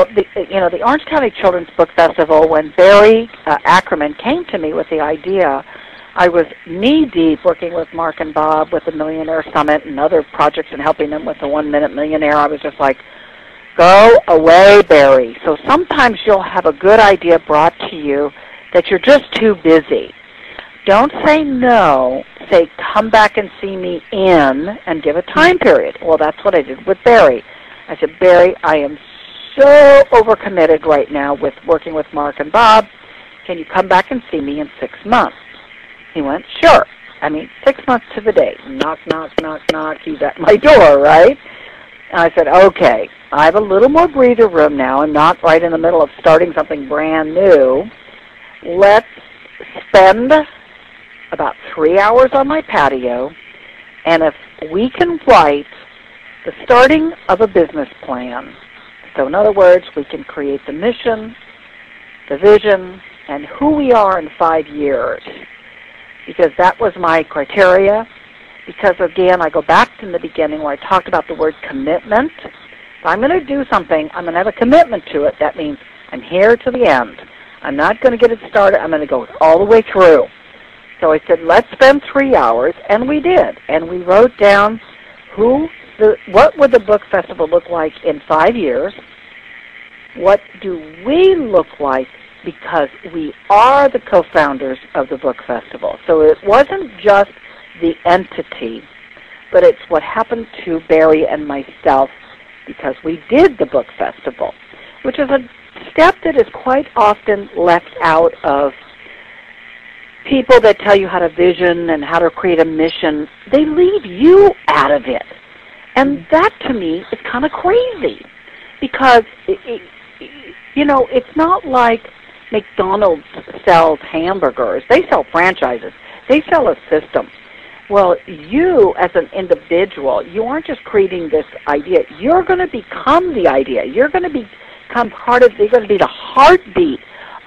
the Orange County Children's Book Festival, when Barry Ackerman came to me with the idea, I was knee-deep working with Mark and Bob with the Millionaire Summit and other projects and helping them with the 1 Minute Millionaire. I was just like, go away, Barry. So sometimes you'll have a good idea brought to you that you're just too busy. Don't say no. Say, come back and see me in, and give a time period. Well, that's what I did with Barry. I said, Barry, I am so overcommitted right now with working with Mark and Bob. Can you come back and see me in 6 months? He went, sure. 6 months to the day. Knock, knock, knock, knock. He's at my door, right? And I said, okay, I have a little more breather room now. I'm not right in the middle of starting something brand new. Let's spend about 3 hours on my patio, and if we can write the starting of a business plan, so in other words, we can create the mission, the vision, and who we are in 5 years, because that was my criteria. Because, again, I go back to the beginning where I talked about the word commitment. If I'm going to do something, I'm going to have a commitment to it. That means I'm here to the end. I'm not going to get it started. I'm going to go all the way through. So I said, let's spend 3 hours, and we did. And we wrote down what would the book festival look like in 5 years? What do we look like, because we are the co-founders of the book festival. So it wasn't just the entity, but it's what happened to Barry and myself because we did the book festival, which is a step that is quite often left out of people that tell you how to vision and how to create a mission. They leave you out of it. And that, to me, is kind of crazy because, it's not like McDonald's sells hamburgers. They sell franchises. They sell a system. Well, you as an individual, you aren't just creating this idea. You're going to become the idea. You're going to become you're going to be the heartbeat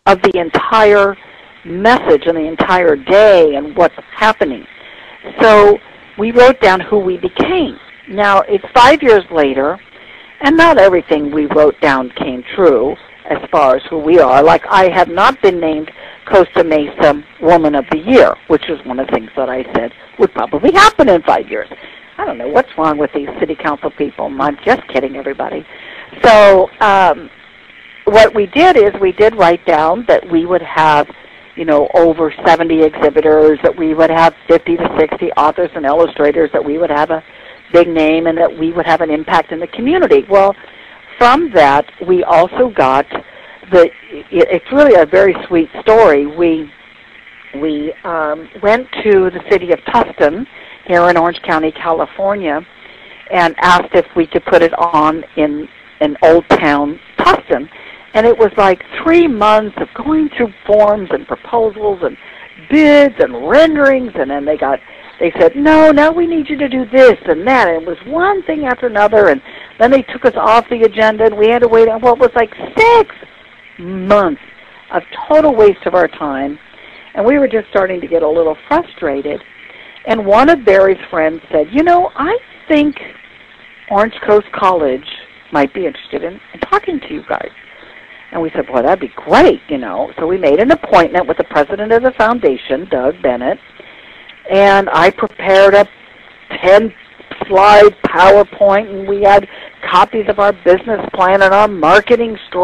of the entire message and the entire day and what's happening. So we wrote down who we became. Now, it's 5 years later, and not everything we wrote down came true as far as who we are. Like, I have not been named Costa Mesa Woman of the Year, which is one of the things that I said would probably happen in 5 years. I don't know what's wrong with these city council people. I'm just kidding, everybody. So what we did is we did write down that we would have, over 70 exhibitors, that we would have 50 to 60 authors and illustrators, that we would have a big name, and that we would have an impact in the community. Well, from that, we also got it's really a very sweet story. We went to the city of Tustin here in Orange County, California, and asked if we could put it on in Old Town Tustin. And it was like 3 months of going through forms and proposals and bids and renderings, and then they said, no, now we need you to do this and that. And it was one thing after another, and then they took us off the agenda, and we had to wait on what was like 6 months of total waste of our time. And we were just starting to get a little frustrated. And one of Barry's friends said, I think Orange Coast College might be interested in talking to you guys. And we said, boy, that'd be great, So we made an appointment with the president of the foundation, Doug Bennett, and I prepared a 10-slide PowerPoint, and we had copies of our business plan and our marketing story.